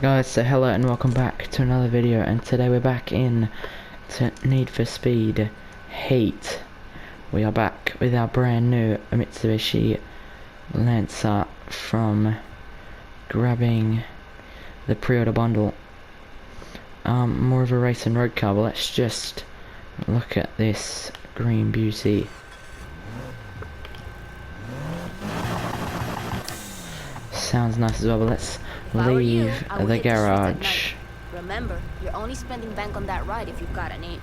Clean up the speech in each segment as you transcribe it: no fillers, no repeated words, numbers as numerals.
Alright guys, so hello and welcome back to another video, and today we're back in to Need for Speed Heat. We are back with our brand new Mitsubishi Lancer from grabbing the pre-order bundle. More of a race and road car, but let's just look at this green beauty. Sounds nice as well, but let's leave the garage. Remember, you're only spending bank on that ride if you've got any.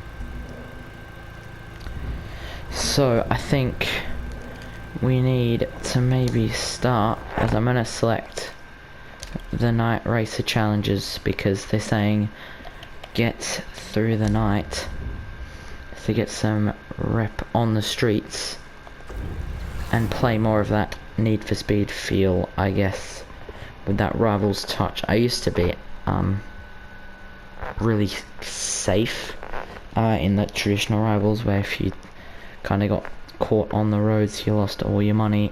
So I think we need to maybe start, as I'm gonna select the night racer challenges because they're saying get through the night to get some rep on the streets and play more of that Need for Speed feel, I guess, with that Rivals touch. I used to be really safe in the traditional Rivals, where if you kind of got caught on the roads you lost all your money.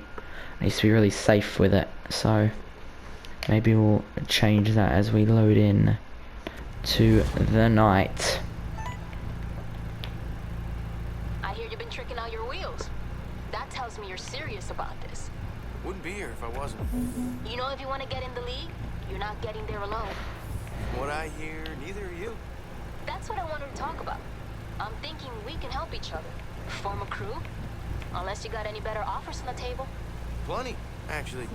I used to be really safe with it, so maybe we'll change that as we load in to the night. I hear you've been tricking out your wheels. That tells me you're serious about this. Wouldn't be here if I wasn't. You know, if you want to get in the league, you're not getting there alone. From what I hear, neither are you. That's what I wanted to talk about. I'm thinking we can help each other. Form a crew? Unless you got any better offers on the table. Plenty, actually.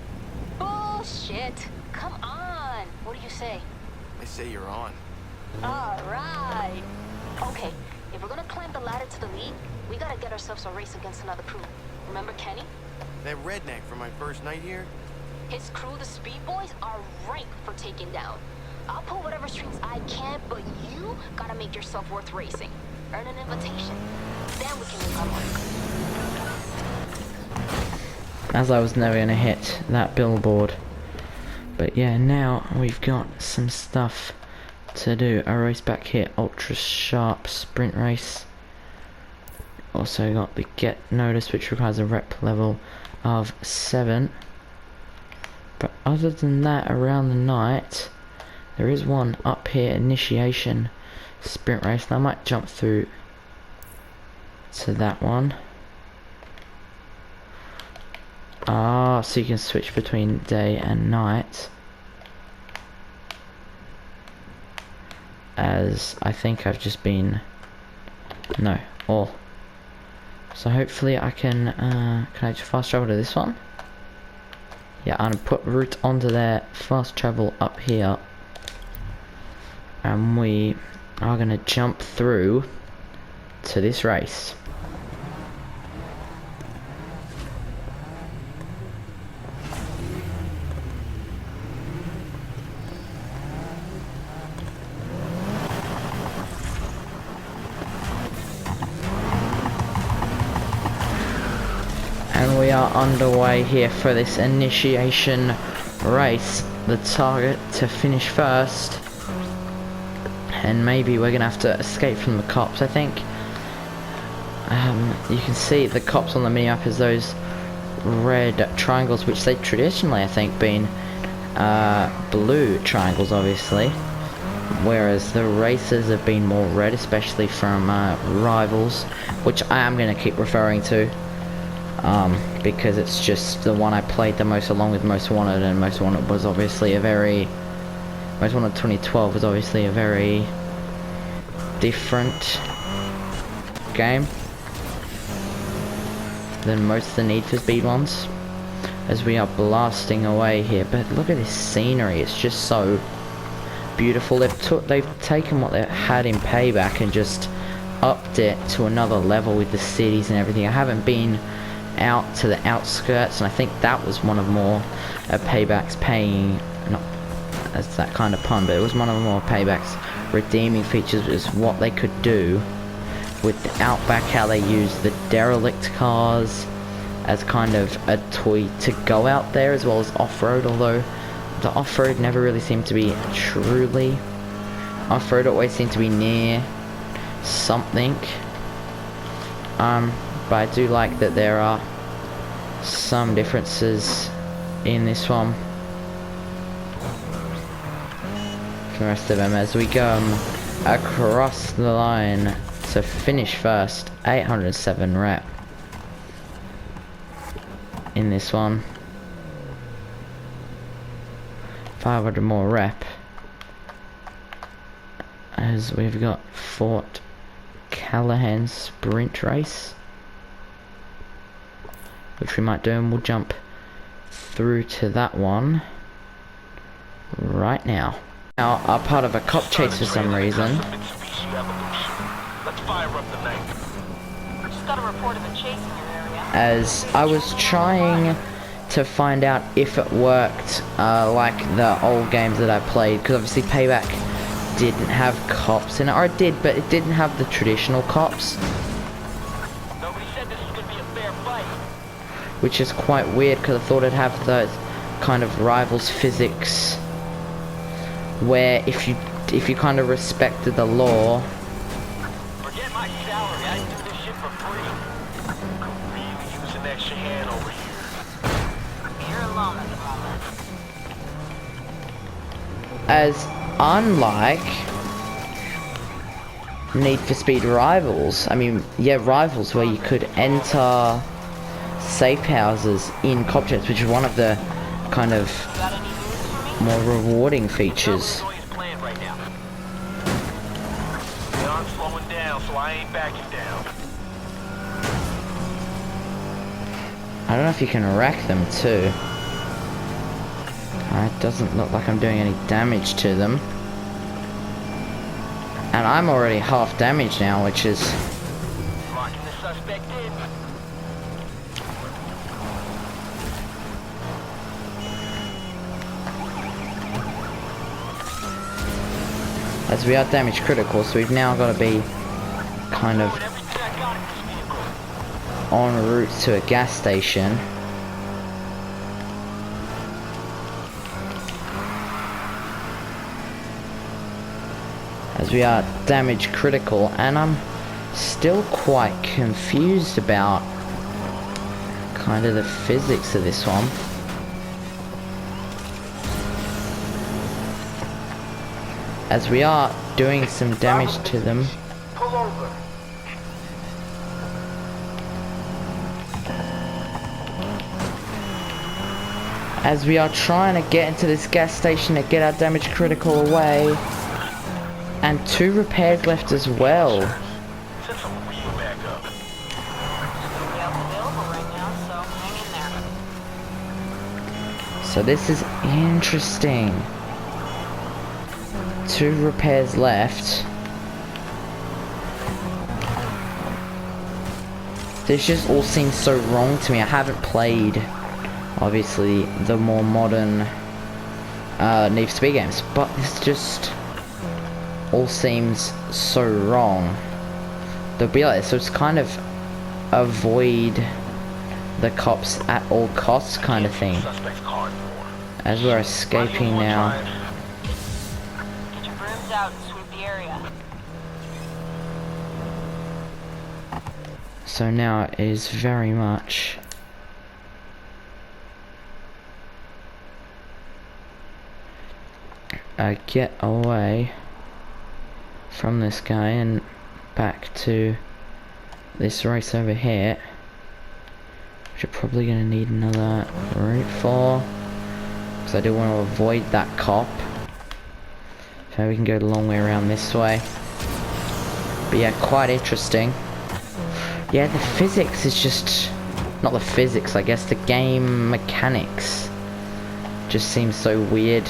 Bullshit. Come on. What do you say? I say you're on. Alright. Okay, if we're gonna climb the ladder to the league, we gotta get ourselves a race against another crew. Remember Kenny? That redneck from my first night here? His crew, the Speed Boys, are rank for taking down. I'll pull whatever strings I can, but you gotta make yourself worth racing. Earn an invitation. Then we can make our mark. As I was never gonna hit that billboard. But yeah, now we've got some stuff to do. A race back here, ultra sharp sprint race. Also got the get notice, which requires a rep level of 7. But other than that, around the night, there is one up here, initiation sprint race, and I might jump through to that one. So you can switch between day and night, as I think I've just been, no, all. So hopefully I can I just fast travel to this one? Yeah, I'm gonna put route onto there, fast travel up here, and we are gonna jump through to this race. And we are underway here for this initiation race. The target to finish first, and maybe we're gonna have to escape from the cops, I think. You can see the cops on the mini-map as those red triangles, which they traditionally, I think, been blue triangles, obviously, whereas the racers have been more red, especially from Rivals, which I am gonna keep referring to. Because it's just the one I played the most, along with Most Wanted, and Most Wanted was obviously a very, Most Wanted 2012 was obviously a very different game than most of the Need for Speed ones, as we are blasting away here. But look at this scenery, it's just so beautiful. They've taken what they had in Payback and just upped it to another level with the cities and everything. I haven't been out to the outskirts, and I think that was one of more Payback's paying, not as that kind of pun, but it was one of the more Payback's redeeming features, is what they could do with the Outback, how they used the derelict cars as kind of a toy to go out there, as well as off-road, although the off-road never really seemed to be truly off-road, always seemed to be near something. But I do like that there are some differences in this one. taking the rest of them as we go across the line to finish first. 807 rep in this one. 500 more rep as we've got Fort Callahan sprint race, which we might do, and we'll jump through to that one right now. Now are part of a cop chase for some reason. Let's fire up the night. Just got a report of a chase in your area. As I was trying to find out if it worked like the old games that I played, because obviously Payback didn't have cops in it, or it did, but it didn't have the traditional cops, Nobody said this was gonna be a fair fight. which is quite weird because I thought it'd have the kind of rivals physics where if you kind of respected the law. Forget my salary, I do this shit for free. Could really use an extra hand over here. You're alone at the moment. As unlike Need for Speed Rivals, I mean, yeah, Rivals, where you could enter safe houses in cop jets, which is one of the kind of Got any news for me? more rewarding features. Right now. Yeah, I'm slowing down, so I ain't backing down. I don't know if you can wreck them too. It doesn't look like I'm doing any damage to them. And I'm already half damaged now, which is... Locking the suspect in. as we are damage critical, so we've now got to be kind of Every track got in this vehicle. en route to a gas station. As we are damage critical, and I'm still quite confused about kind of the physics of this one. As we are doing some damage to them. Pull over. As we are trying to get into this gas station to get our damage critical away. And 2 repairs left as well. Send some wheel back up. Nobody else available right now, so hang in there. So this is interesting. 2 repairs left. This just all seems so wrong to me. I haven't played, obviously, the more modern Need for Speed games, but this just all seems so wrong. They'll be like this, so it's kind of avoid the cops at all costs kind of thing. Suspect's car anymore. As we're escaping now. Get your brooms out and sweep the area. So now it is very much a get away from this guy and back to this race over here, which you're probably going to need another route for, because I do want to avoid that cop. So we can go the long way around this way. But yeah, quite interesting. Yeah, the physics is just... not the physics, I guess, the game mechanics just seems so weird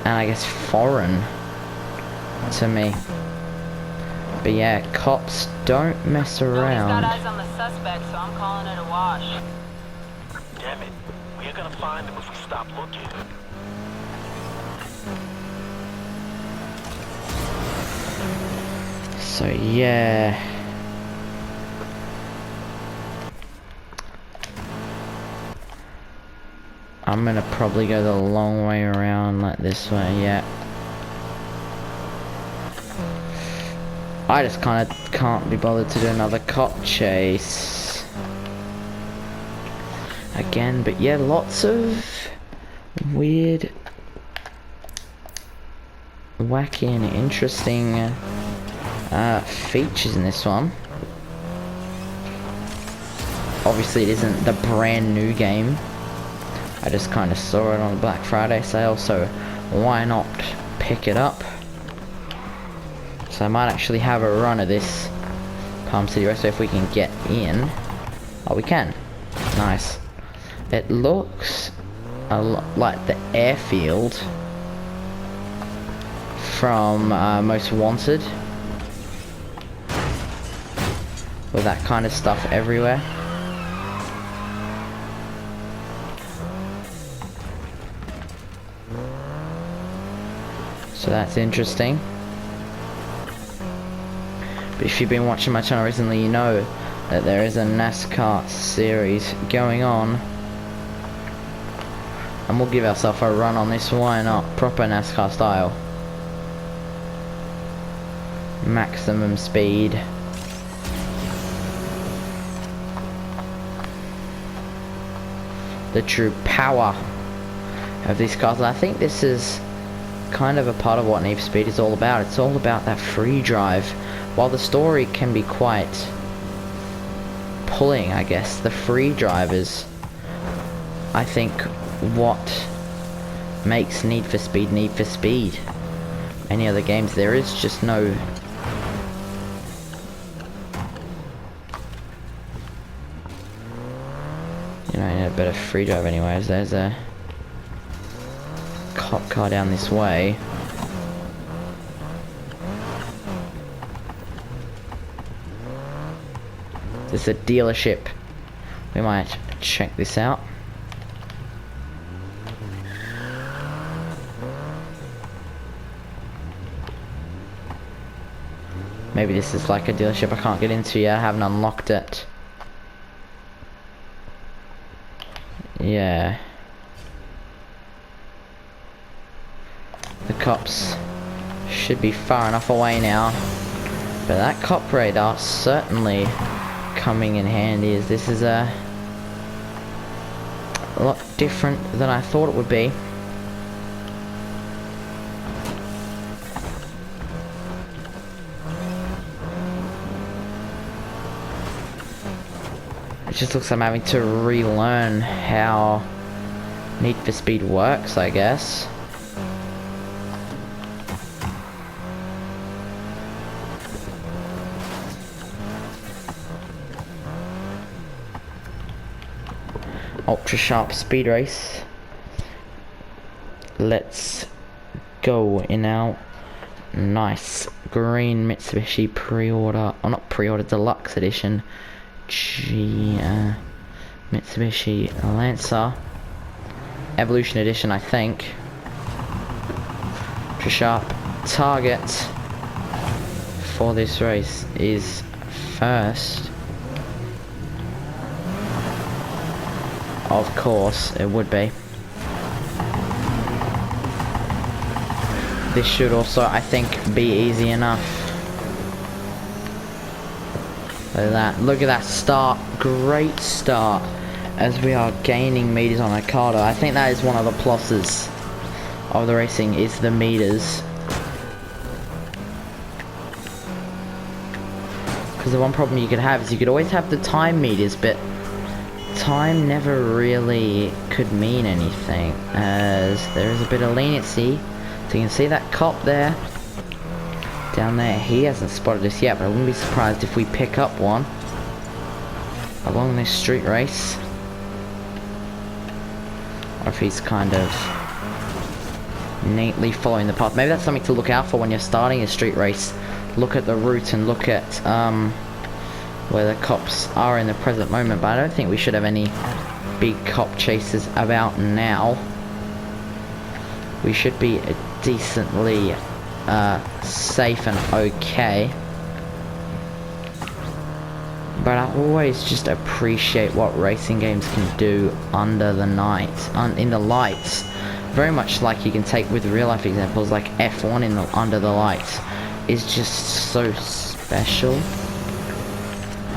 and I guess foreign to me. But yeah, cops don't mess Nobody's got around. eyes on the suspect, so I'm calling it a wash. Damn it. We're gonna find him if we stop looking. So yeah. I'm gonna probably go the long way around like this way, yeah. I just kinda can't be bothered to do another cop chase again, but yeah, lots of weird wacky and interesting features in this one. Obviously it isn't the brand new game. I just kind of saw it on the Black Friday sale, so why not pick it up? So I might actually have a run of this Palm City Raceway if we can get in. Oh, we can. Nice. It looks a lot like the airfield from Most Wanted, with that kind of stuff everywhere. So that's interesting. But if you've been watching my channel recently, you know that there is a NASCAR series going on. And we'll give ourselves a run on this, why not? Proper NASCAR style. Maximum speed. The true power of these cars. And I think this is kind of a part of what Need for Speed is all about. It's all about that free drive. While the story can be quite pulling, I guess, the free drive is, I think, what makes Need for Speed Need for Speed. Any other games, there is just no... You know, I need a better free drive anyways. There's a cop car down this way. There's a dealership. We might check this out. Maybe this is like a dealership I can't get into yet. I haven't unlocked it. Yeah. The cops should be far enough away now. But that cop radar certainly coming in handy, as this is a lot different than I thought it would be. It just looks like I'm having to relearn how Need for Speed works, I guess. Ultra sharp speed race. Let's go in our nice green Mitsubishi pre-order, or not pre-order, deluxe edition Mitsubishi Lancer Evolution Edition, I think. Ultra sharp. Target for this race is first. Of course, it would be. This should also, I think, be easy enough. Look at that start. Great start. As we are gaining meters on Okada. I think that is one of the pluses of the racing, is the meters. Because the one problem you could have is you could always have the time meters, but time never really could mean anything, as there is a bit of leniency. So you can see that cop there, down there. He hasn't spotted us yet, but I wouldn't be surprised if we pick up one along this street race, or if he's kind of neatly following the path. Maybe that's something to look out for when you're starting a street race. Look at the route and look at where the cops are in the present moment, but I don't think we should have any big cop chases about now. We should be decently safe and okay. But I always just appreciate what racing games can do under the night, in the lights. Very much like you can take with real life examples, like F1 in the under the lights is just so special.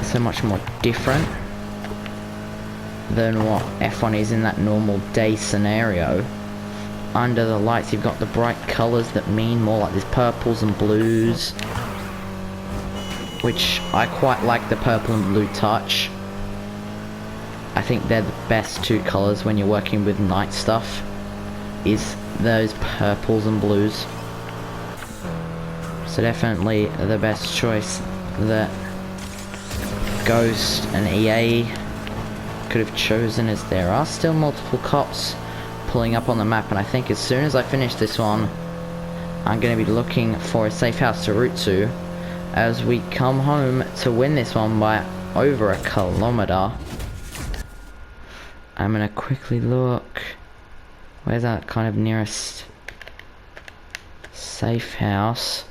So much more different than what F1 is in that normal day scenario. under the lights you've got the bright colours that mean more like these purples and blues, which I quite like the purple and blue touch. I think they're the best two colours when you're working with night stuff, is those purples and blues. So definitely the best choice that Ghost and EA could have chosen, as there are still multiple cops pulling up on the map, and I think as soon as I finish this one I'm going to be looking for a safe house to route to, as we come home to win this one by over a kilometer. I'm going to quickly look, where's that kind of nearest safe house?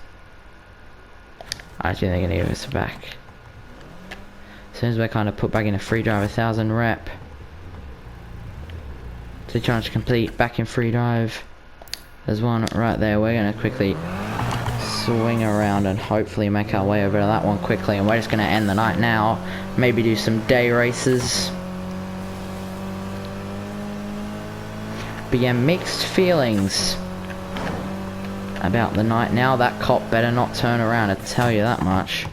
Actually they're going to give us back. As soon as we're kind of put back in a free drive, 1000 rep. To charge complete, back in free drive. There's one right there. We're going to quickly swing around and hopefully make our way over to that one quickly. And we're just going to end the night now. Maybe do some day races. But yeah, mixed feelings about the night now. That cop better not turn around, I tell you that much.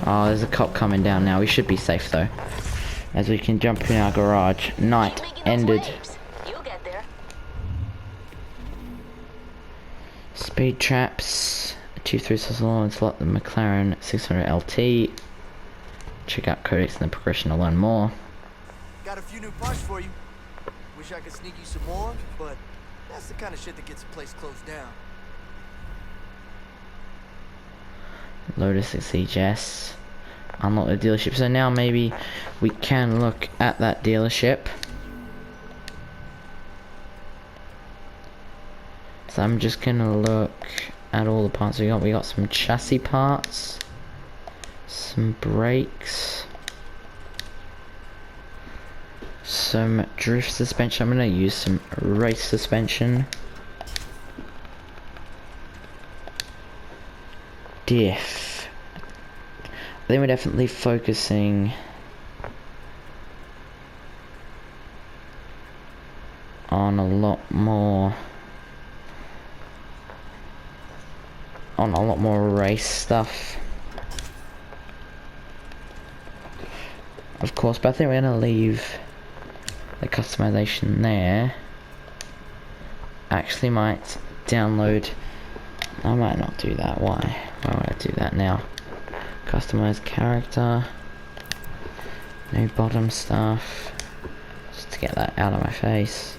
Oh, there's a cop coming down now. We should be safe though, as we can jump in our garage. Night ended. You'll get there. Speed traps. Achieve 3 source law and select the McLaren 600 LT. Check out codex and the progression to learn more. Got a few new parts for you. Wish I could sneak you some more, but that's the kind of shit that gets a place closed down. Lotus XCGS. Unlock the dealership. So now maybe we can look at that dealership. So I'm just gonna look at all the parts we got. We got some chassis parts, some brakes, some drift suspension. I'm gonna use some race suspension. Diff. I think we're definitely focusing on a lot more race stuff, of course, but I think we're gonna leave the customization there. Actually might download, I might not do that. Why would I do that now? Customize character, no bottom stuff, just to get that out of my face.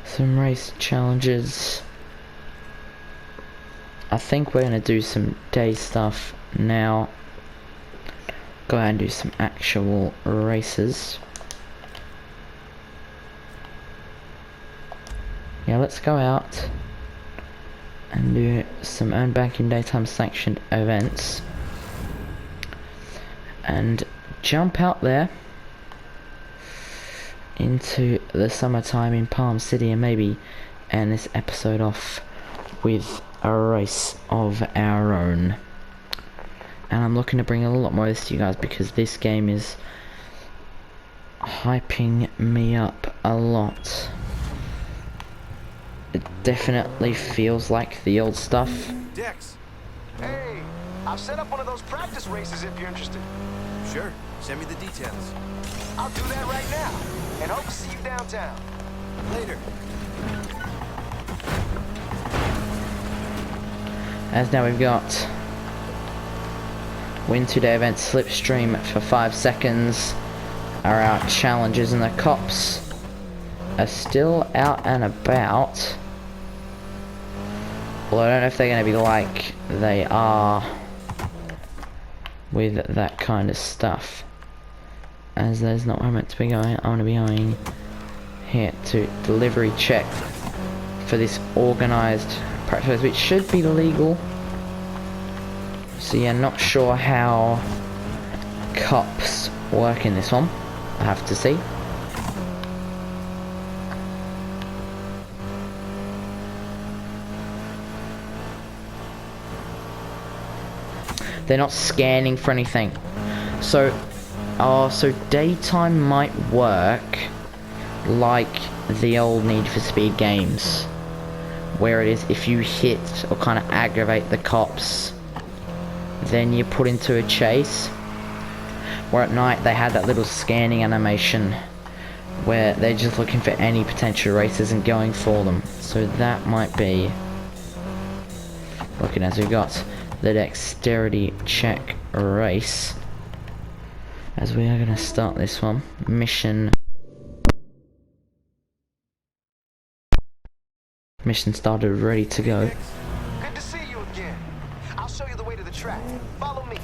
Some race challenges. I think we're gonna do some day stuff now. Go ahead and do some actual races. Yeah, let's go out and do some earn back in daytime sanctioned events and jump out there into the summertime in Palm City, and maybe end this episode off with a race of our own. And I'm looking to bring a lot more of this to you guys, because this game is hyping me up a lot. It definitely feels like the old stuff. Dex, Hey, I've set up one of those practice races if you're interested. sure. Send me the details. I'll do that right now, and hope to see you downtown. Later. As now we've got win today event slipstream for 5 seconds are our challenges, and the cops are still out and about. Although I don't know if they're going to be like they are with that kind of stuff, as there's not where I'm meant to be going. I want to be going here to delivery check for this organised practice, which should be legal. So yeah, not sure how cops work in this one, I have to see. They're not scanning for anything. So, so daytime might work like the old Need for Speed games, where it is if you hit or kind of aggravate the cops, then you're put into a chase. Where at night they had that little scanning animation where they're just looking for any potential racers and going for them. So that might be, looking as we got the dexterity check race, as we are going to start this one. Mission started, ready to go. Good to see you again. I'll show you the way to the track. Follow me.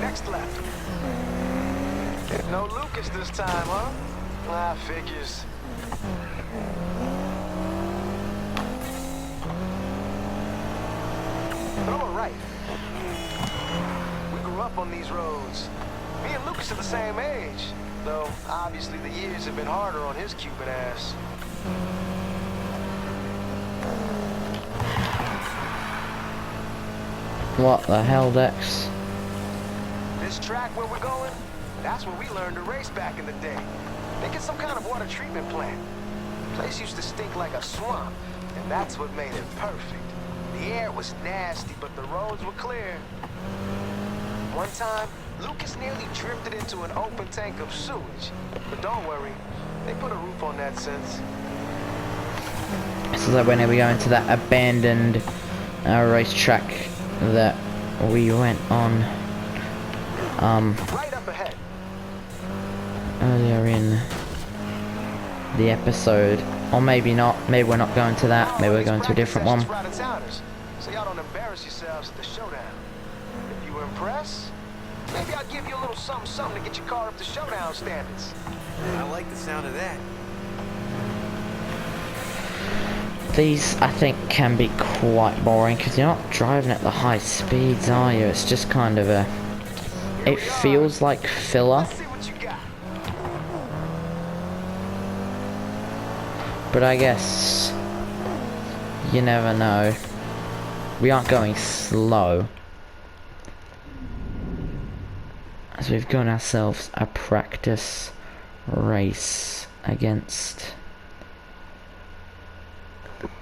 Next left. No Lucas this time, huh? Ah, figures. Throw a right. We grew up on these roads. Me and Lucas are the same age, though obviously the years have been harder on his Cuban ass. What the hell, Dex? This track where we're going, that's where we learned to race back in the day. Think it's some kind of water treatment plant. The place used to stink like a swamp, and that's what made it perfect. The air was nasty, but the roads were clear. One time, Lucas nearly drifted into an open tank of sewage. But don't worry, they put a roof on that since. So that whenever we go into that abandoned racetrack that we went on Right up ahead. earlier in the episode, or maybe not, maybe we're not going to that, maybe we're going to a different one. So y'all don't embarrass yourselves at the showdown. If you were impressed, maybe I'll give you a little something to get your car up to showdown standards. I like the sound of that. These, I think, can be quite boring because you're not driving at the high speeds, are you? It's just kind of a... It feels like filler. Let's see what you got. But I guess... You never know. We aren't going slow. As we've got ourselves a practice race against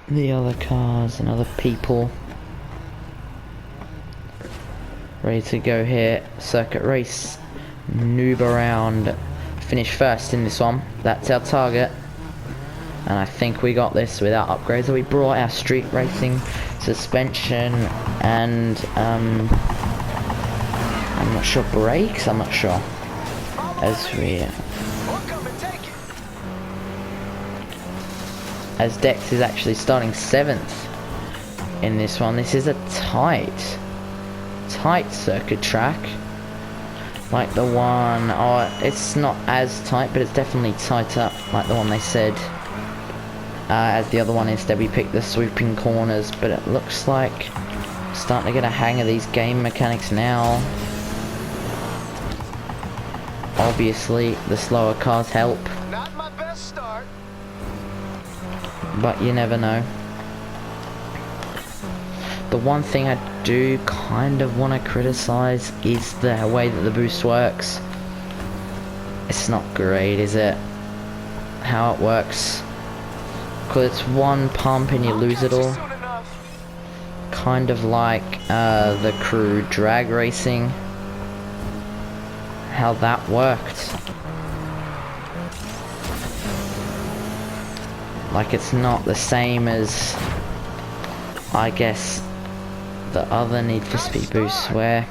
the other cars and other people. Ready to go here. Circuit race. Noob around. Finish first in this one. That's our target. And I think we got this without upgrades. So we brought our street racing suspension and I'm not sure, brakes, I'm not sure. As Dex is actually starting 7th in this one. This is a tight circuit track. Like the one, it's not as tight, but it's definitely tighter, like the one they said. As the other one, instead we picked the swooping corners, but it looks like I'm starting to get a hang of these game mechanics now. Obviously, the slower cars help. Not my best start. But you never know. The one thing I do kind of want to criticize is the way that the boost works. It's not great, is it? How it works. Because it's one pump and you lose it all. Kind of like the crew drag racing. How that worked. Like it's not the same as, I guess, the other Need for Speed boosts where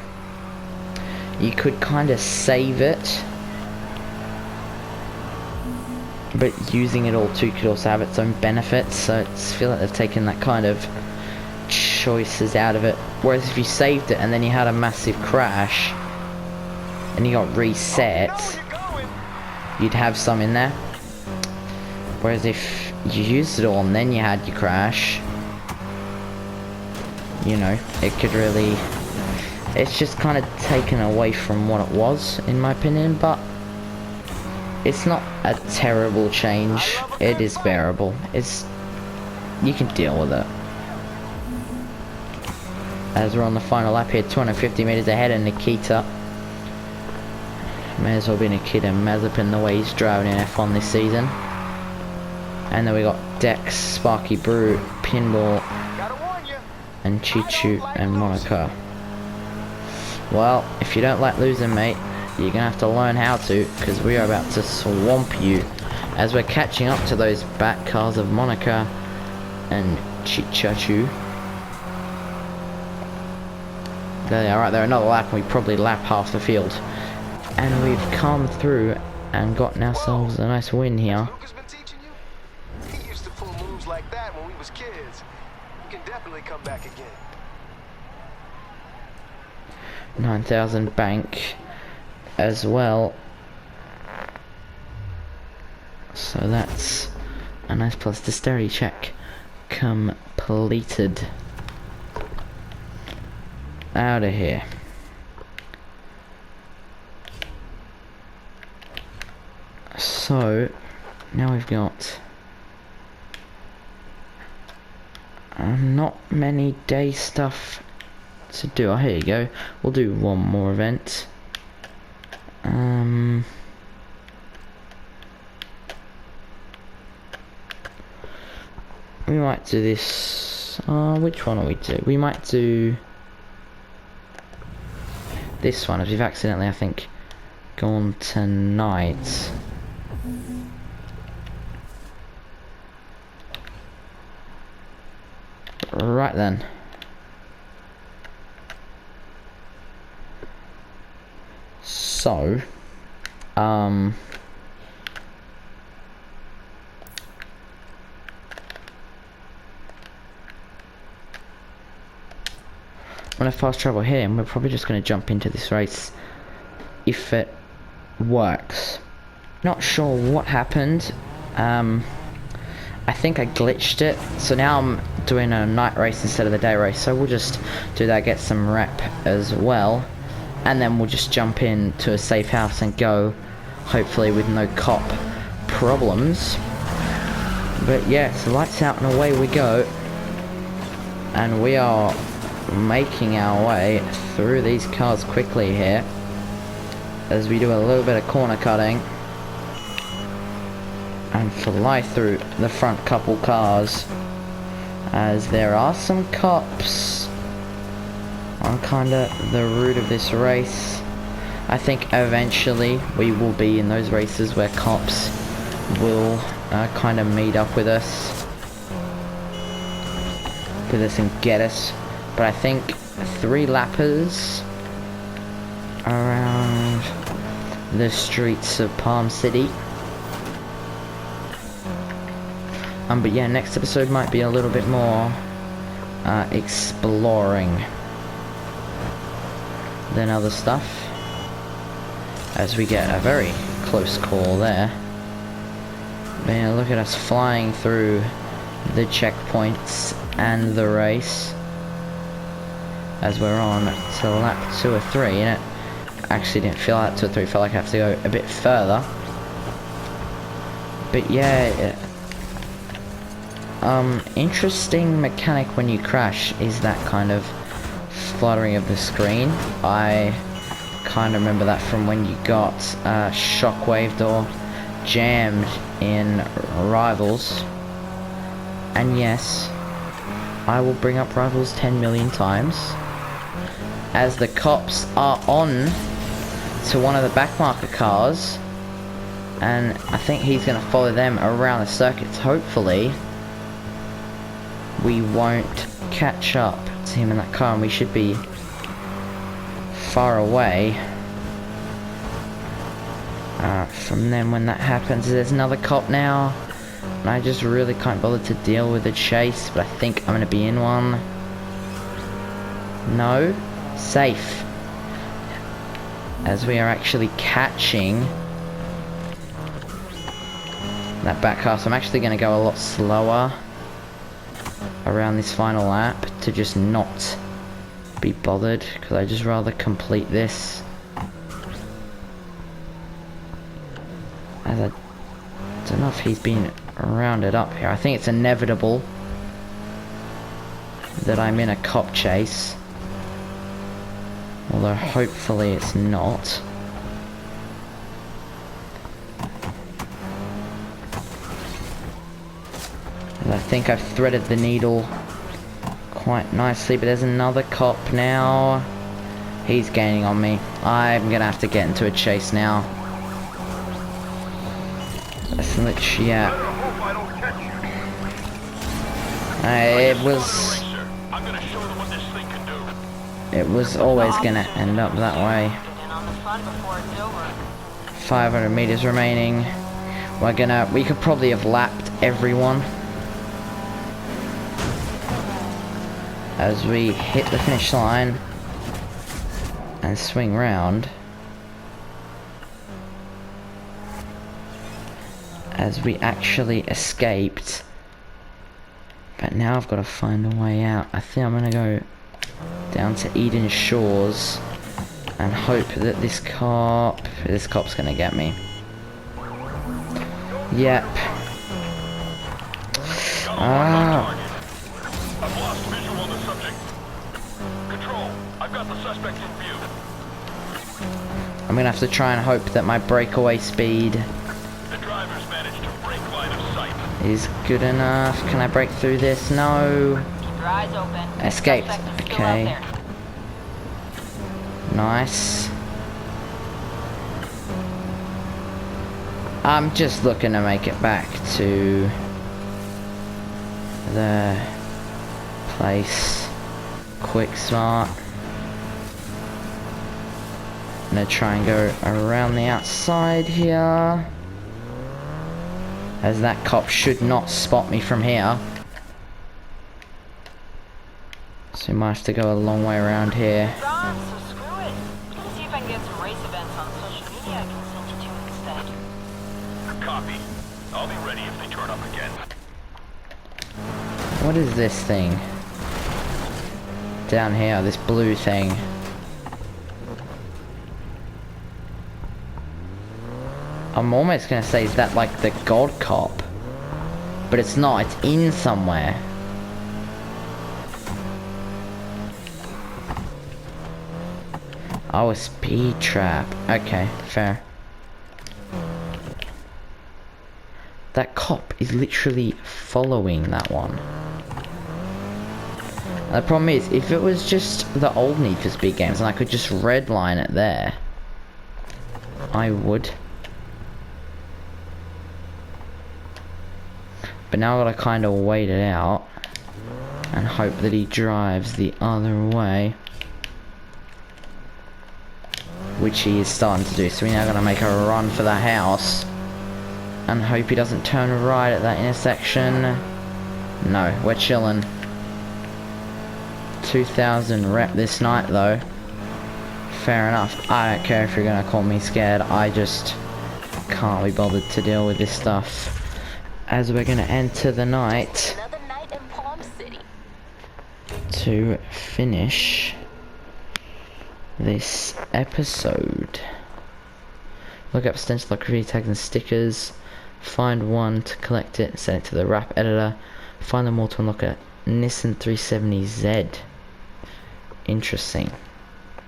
you could kind of save it, but using it all too could also have its own benefits. So I feel like they've taken that kind of choices out of it. Whereas if you saved it and then you had a massive crash and you got reset, you'd have some in there. Whereas if you used it all and then you had your crash, you know, it could really It's just kind of taken away from what it was, in my opinion, but it's not a terrible change. It is bearable. You can deal with it. As we're on the final lap here, 250 meters ahead of Nikita. May as well be Nikita Mazepin the way he's driving in F1 this season. And then we got Dex, Sparky Brew, Pinball, and Chichu and Monaco. Well, if you don't like losing, mate, you're gonna have to learn how to, because we are about to swamp you as we're catching up to those back cars of Monaco and Chichachu. There they are, right there, another lap, and we probably lap half the field. And we've come through and gotten ourselves a nice win here. Lucas been teaching you? He used to pull moves like that when we was kids. You can definitely come back again. 9,000 bank as well. So that's a nice plus dexterity check completed. Out of here. So now we've got not many day stuff to do. Oh, here you go. We'll do one more event. We might do this. Which one will we do? We might do this one, as we've accidentally, I think, gone tonight. Right then. So, I'm gonna fast travel here, and we're probably just gonna jump into this race if it works. Not sure what happened. I think I glitched it, so now I'm doing a night race instead of the day race, so we'll just do that, get some rep as well, and then we'll just jump into a safe house and go, hopefully with no cop problems. But yeah, so lights out and away we go, and we are making our way through these cars quickly here as we do a little bit of corner cutting and fly through the front couple cars, as there are some cops on kinda the route of this race. I think eventually we will be in those races where cops will kinda meet up with us and get us. But I think 3 lappers around the streets of Palm City. But yeah, next episode might be a little bit more exploring than other stuff, as we get a very close call there. Man, look at us flying through the checkpoints and the race as we're on to lap 2 or 3, and it actually didn't feel like 2 or 3, felt like I have to go a bit further. But yeah, interesting mechanic when you crash is that kind of fluttering of the screen. I kind of remember that from when you got shockwaved or jammed in Rivals. And yes, I will bring up Rivals 10 million times, as the cops are on to one of the backmarker cars, and I think he's going to follow them around the circuits. Hopefully we won't catch up to him in that car, and we should be far away from them when that happens. There's another cop now, and I just really can't bother to deal with the chase, but I think I'm going to be in one. No. Safe. As we are actually catching that back car, so I'm actually going to go a lot slower around this final lap to just not be bothered, because I'd just rather complete this. As I don't know if he's been rounded up here. I think it's inevitable that I'm in a cop chase. Although hopefully it's not. And I think I've threaded the needle quite nicely, but there's another cop now. He's gaining on me. I'm gonna have to get into a chase now. That's literally, yeah. It was always gonna end up that way. 500 meters remaining. We could probably have lapped everyone. As we hit the finish line and swing round. As we actually escaped. But now I've got to find a way out. I think I'm gonna go down to Eden Shores and hope that this cop's gonna get me. Yep. Ah. I've lost visual on the subject. Control, I've got the suspect in view. I'm gonna have to try and hope that my breakaway speed The driver's managed to break line of sight. is good enough. Can I break through this? No. Keep your eyes open. Escaped. Suspect is still out Okay. there. Nice. I'm just looking to make it back to the place quick, smart. I'm gonna try and go around the outside here, as that cop should not spot me from here. So we might have to go a long way around here. Ron, so screw it. See if I can get some race events on social media I can send you to instead. Copy. I'll be ready if they turn up again. What is this thing? Down here, this blue thing. I'm almost gonna say, is that like the God Cop? But it's not, it's in somewhere. Oh, a speed trap. Okay, fair. That cop is literally following that one. The problem is, if it was just the old Need for Speed games and I could just redline it there, I would. But now I've got to kind of wait it out and hope that he drives the other way, which he is starting to do. So we're now going to make a run for the house and hope he doesn't turn right at that intersection. No, we're chilling. 2,000 rep this night though. Fair enough. I don't care if you're gonna call me scared. I just can't be bothered to deal with this stuff. As we're gonna enter the night Another night in Palm City. to finish this episode. Look up stencil like graffiti tags and stickers. Find one to collect it, send it to the wrap editor. Find them all to unlock a Nissan 370Z. Interesting.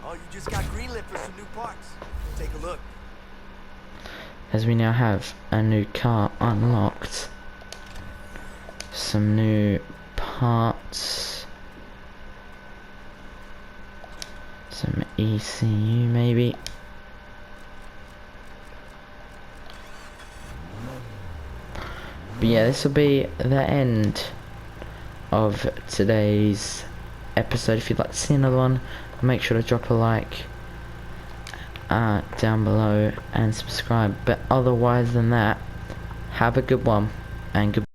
Oh, you just got greenlit for some new parts. Take a look. As we now have a new car unlocked. Some new parts. Some ECU maybe. But yeah, this will be the end of today's episode. If you'd like to see another one, make sure to drop a like down below and subscribe. But otherwise than that, have a good one and goodbye.